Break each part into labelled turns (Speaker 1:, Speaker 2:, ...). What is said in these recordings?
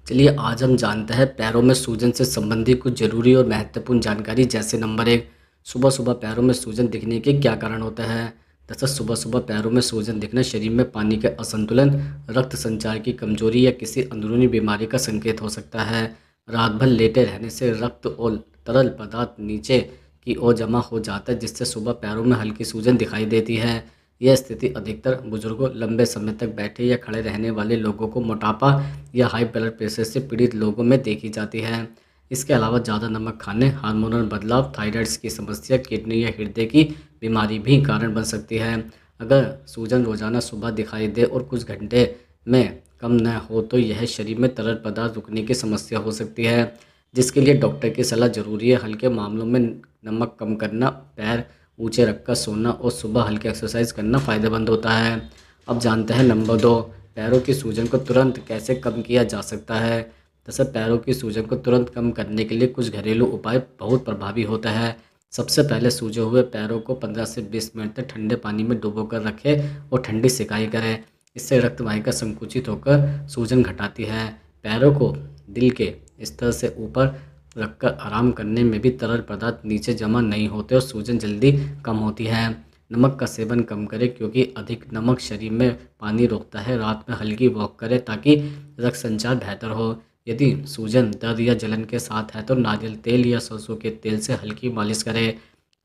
Speaker 1: चलिए आज हम जानते हैं पैरों में सूजन से संबंधित कुछ जरूरी और महत्वपूर्ण जानकारी। जैसे नंबर 1, सुबह सुबह पैरों में सूजन दिखने के क्या कारण होते हैं। दरअसल सुबह सुबह पैरों में सूजन दिखना शरीर में पानी के असंतुलन, रक्त संचार की कमजोरी या किसी अंदरूनी बीमारी का संकेत हो सकता है। रात भर लेटे रहने से रक्त और तरल पदार्थ नीचे की ओर जमा हो जाता है, जिससे सुबह पैरों में हल्की सूजन दिखाई देती है। यह स्थिति अधिकतर बुजुर्गों, लंबे समय तक बैठे या खड़े रहने वाले लोगों को, मोटापा या हाई ब्लड प्रेशर से पीड़ित लोगों में देखी जाती है। इसके अलावा ज़्यादा नमक खाने, हार्मोनल बदलाव, थायराइड की समस्या, किडनी या हृदय की बीमारी भी कारण बन सकती है। अगर सूजन रोजाना सुबह दिखाई दे और कुछ घंटे में कम न हो तो यह शरीर में तरल पदार्थ रुकने की समस्या हो सकती है, जिसके लिए डॉक्टर की सलाह जरूरी है। हल्के मामलों में नमक कम करना, पैर ऊंचे रखकर सोना और सुबह हल्की एक्सरसाइज करना फ़ायदेमंद होता है। अब जानते हैं नंबर 2, पैरों की सूजन को तुरंत कैसे कम किया जा सकता है। दरअसल पैरों की सूजन को तुरंत कम करने के लिए कुछ घरेलू उपाय बहुत प्रभावी होता है। सबसे पहले सूजे हुए पैरों को 15 से 20 मिनट तक ठंडे पानी में डुबोकर रखें और ठंडी सिकाई करें। इससे रक्त वाहिका संकुचित होकर सूजन घटाती है। पैरों को दिल के स्तर से ऊपर रखकर आराम करने में भी तरल पदार्थ नीचे जमा नहीं होते और सूजन जल्दी कम होती है। नमक का सेवन कम करें, क्योंकि अधिक नमक शरीर में पानी रोकता है। रात में हल्की वॉक करें ताकि रक्त संचार बेहतर हो। यदि सूजन, दर्द या जलन के साथ है तो नारियल तेल या सरसों के तेल से हल्की मालिश करें।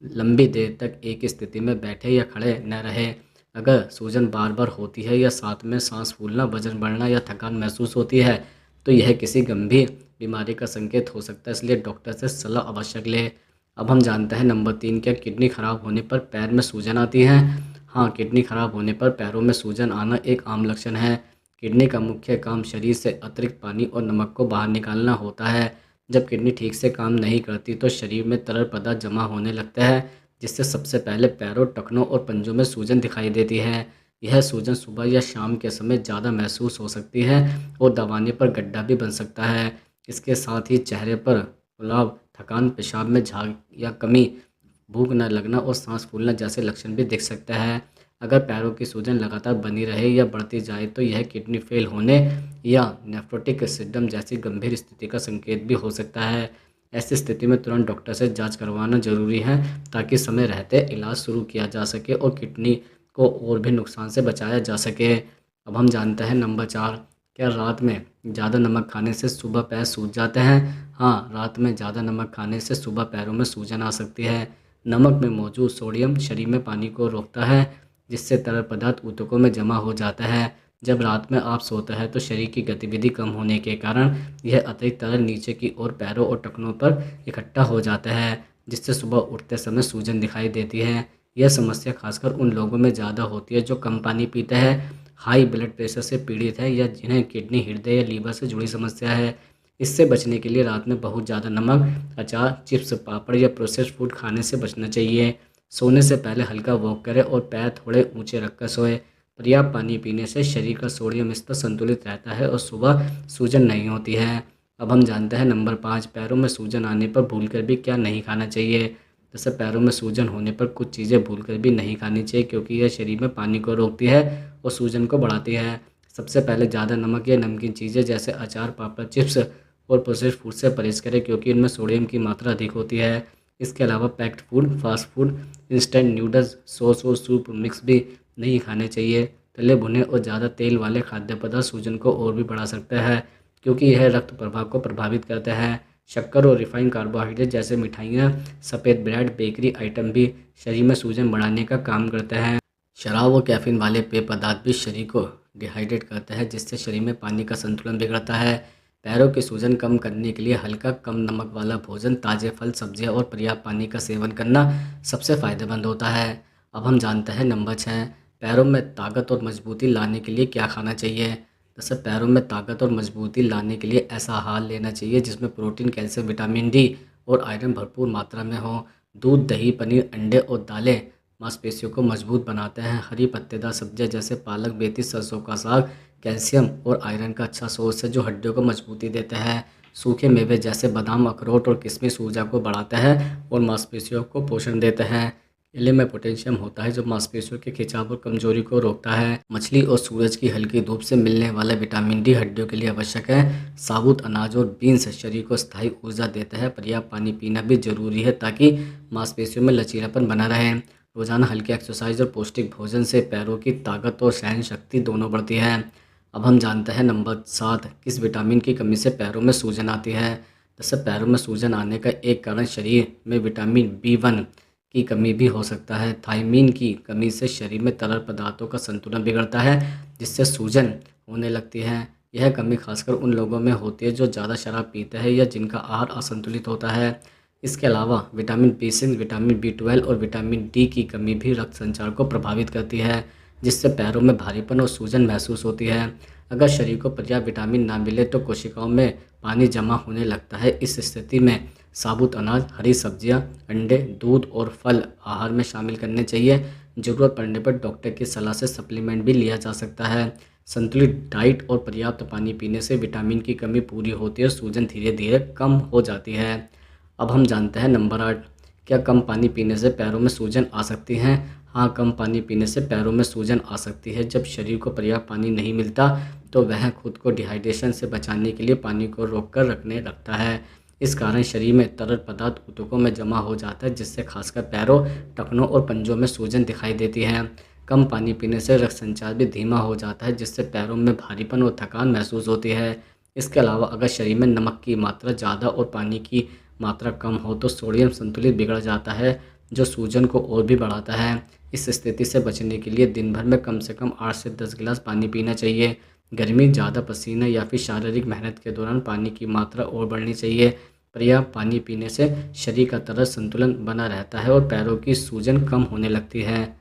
Speaker 1: लंबी देर तक एक स्थिति में बैठे या खड़े न रहें। अगर सूजन बार बार होती है या साथ में सांस फूलना, वजन बढ़ना या थकान महसूस होती है तो यह किसी गंभीर बीमारी का संकेत हो सकता है, इसलिए डॉक्टर से सलाह आवश्यक लें। अब हम जानते हैं नंबर 3, क्या किडनी खराब होने पर पैर में सूजन आती है। हाँ, किडनी खराब होने पर पैरों में सूजन आना एक आम लक्षण है। किडनी का मुख्य काम शरीर से अतिरिक्त पानी और नमक को बाहर निकालना होता है। जब किडनी ठीक से काम नहीं करती तो शरीर में तरल पदार्थ जमा होने लगता है, जिससे सबसे पहले पैरों, टखनों और पंजों में सूजन दिखाई देती है। यह सूजन सुबह या शाम के समय ज़्यादा महसूस हो सकती है और दबाने पर गड्ढा भी बन सकता है। इसके साथ ही चेहरे पर फुलाव, थकान, पेशाब में झाग या कमी, भूख न लगना और सांस फूलना जैसे लक्षण भी दिख सकते हैं। अगर पैरों की सूजन लगातार बनी रहे या बढ़ती जाए तो यह किडनी फेल होने या नेफ्रोटिक सिंड्रोम जैसी गंभीर स्थिति का संकेत भी हो सकता है। ऐसी स्थिति में तुरंत डॉक्टर से जांच करवाना जरूरी है, ताकि समय रहते इलाज शुरू किया जा सके और किडनी को और भी नुकसान से बचाया जा सके। अब हम जानते हैं नंबर 4, क्या रात में ज़्यादा नमक खाने से सुबह पैर सूज जाते हैं। हाँ, रात में ज़्यादा नमक खाने से सुबह पैरों में सूजन आ सकती है। नमक में मौजूद सोडियम शरीर में पानी को रोकता है, जिससे तरल पदार्थ ऊतकों में जमा हो जाता है। जब रात में आप सोते हैं तो शरीर की गतिविधि कम होने के कारण यह अतिरिक्त तरल नीचे की ओर पैरों और टखनों पर इकट्ठा हो जाता है, जिससे सुबह उठते समय सूजन दिखाई देती है। यह समस्या खासकर उन लोगों में ज़्यादा होती है जो कम पानी पीते हैं, हाई ब्लड प्रेशर से पीड़ित है या जिन्हें किडनी, हृदय या लीवर से जुड़ी समस्या है। इससे बचने के लिए रात में बहुत ज़्यादा नमक, अचार, चिप्स, पापड़ या प्रोसेस्ड फूड खाने से बचना चाहिए। सोने से पहले हल्का वॉक करें और पैर थोड़े ऊंचे रखकर सोएं। पर्याप्त पानी पीने से शरीर का सोडियम स्तर संतुलित रहता है और सुबह सूजन नहीं होती है। अब हम जानते हैं नंबर 5, पैरों में सूजन आने पर भूलकर भी क्या नहीं खाना चाहिए। जैसे पैरों में सूजन होने पर कुछ चीज़ें भूलकर भी नहीं खानी चाहिए, क्योंकि यह शरीर में पानी को रोकती है और सूजन को बढ़ाती है। सबसे पहले ज़्यादा नमक या नमकीन चीज़ें जैसे अचार, पापड़, चिप्स और प्रोसेस्ड फूड से परहेज करें, क्योंकि इनमें सोडियम की मात्रा अधिक होती है। इसके अलावा packed food, fast food, instant noodles, sauce और सूप मिक्स भी नहीं खाने चाहिए। तले भुने और ज़्यादा तेल वाले खाद्य पदार्थ सूजन को और भी बढ़ा सकते हैं, क्योंकि यह रक्त प्रवाह को प्रभावित करते हैं। शक्कर और रिफाइंड कार्बोहाइड्रेट जैसे मिठाइयाँ, सफ़ेद ब्रेड, बेकरी आइटम भी शरीर में सूजन बढ़ाने का काम करते हैं। शराब और कैफीन वाले पेय पदार्थ भी शरीर को डिहाइड्रेट करते हैं, जिससे शरीर में पानी का संतुलन बिगड़ता है। पैरों की सूजन कम करने के लिए हल्का, कम नमक वाला भोजन, ताज़े फल, सब्जियां और पर्याप्त पानी का सेवन करना सबसे फ़ायदेमंद होता है। अब हम जानते हैं नंबर 6, पैरों में ताकत और मजबूती लाने के लिए क्या खाना चाहिए। जैसे पैरों में ताकत और मजबूती लाने के लिए ऐसा आहार लेना चाहिए जिसमें प्रोटीन, कैल्शियम, विटामिन डी और आयरन भरपूर मात्रा में हो। दूध, दही, पनीर, अंडे और दालें मांसपेशियों को मजबूत बनाते हैं। हरी पत्तेदार सब्जियां जैसे पालक, मेथी, सरसों का साग कैल्शियम और आयरन का अच्छा सोर्स है जो हड्डियों को मजबूती देते हैं। सूखे मेवे जैसे बादाम, अखरोट और किशमिश ऊर्जा को बढ़ाते हैं और मांसपेशियों को पोषण देते हैं। केले में पोटेशियम होता है जो मांसपेशियों के खिंचाव और कमजोरी को रोकता है। मछली और सूरज की हल्की धूप से मिलने वाला विटामिन डी हड्डियों के लिए आवश्यक है। साबुत अनाज और बीन्स शरीर को स्थायी ऊर्जा देते हैं। पर्याप्त पानी पीना भी जरूरी है ताकि मांसपेशियों में लचीलापन बना रहे। रोजाना हल्की एक्सरसाइज और पौष्टिक भोजन से पैरों की ताकत और सहन शक्ति दोनों बढ़ती है। अब हम जानते हैं नंबर 7, किस विटामिन की कमी से पैरों में सूजन आती है। जैसे पैरों में सूजन आने का एक कारण शरीर में विटामिन B1 की कमी भी हो सकता है। थायमीन की कमी से शरीर में तरल पदार्थों का संतुलन बिगड़ता है जिससे सूजन होने लगती है। यह कमी खासकर उन लोगों में होती है जो ज़्यादा शराब पीते हैं या जिनका आहार असंतुलित होता है। इसके अलावा विटामिन B6, विटामिन B12 और विटामिन डी की कमी भी रक्त संचार को प्रभावित करती है जिससे पैरों में भारीपन और सूजन महसूस होती है। अगर शरीर को पर्याप्त विटामिन ना मिले तो कोशिकाओं में पानी जमा होने लगता है। इस स्थिति में साबुत अनाज, हरी सब्जियां, अंडे, दूध और फल आहार में शामिल करने चाहिए। ज़रूरत पड़ने पर डॉक्टर की सलाह से सप्लीमेंट भी लिया जा सकता है। संतुलित डाइट और पर्याप्त पानी पीने से विटामिन की कमी पूरी होती है और सूजन धीरे धीरे कम हो जाती है। अब हम जानते हैं नंबर 8, क्या कम पानी पीने से पैरों में सूजन आ सकती है। हाँ, कम पानी पीने से पैरों में सूजन आ सकती है। जब शरीर को पर्याप्त पानी नहीं मिलता तो वह खुद को डिहाइड्रेशन से बचाने के लिए पानी को रोक कर रखने लगता है। इस कारण शरीर में तरल पदार्थ ऊतकों में जमा हो जाता है जिससे खासकर पैरों, टखनों और पंजों में सूजन दिखाई देती है। कम पानी पीने से रक्त संचार भी धीमा हो जाता है जिससे पैरों में भारीपन और थकान महसूस होती है। इसके अलावा अगर शरीर में नमक की मात्रा ज़्यादा और पानी की मात्रा कम हो तो सोडियम संतुलित बिगड़ जाता है जो सूजन को और भी बढ़ाता है। इस स्थिति से बचने के लिए दिन भर में कम से कम 8 से 10 गिलास पानी पीना चाहिए। गर्मी, ज़्यादा पसीना या फिर शारीरिक मेहनत के दौरान पानी की मात्रा और बढ़नी चाहिए। पर्याप्त पानी पीने से शरीर का तरल संतुलन बना रहता है और पैरों की सूजन कम होने लगती है।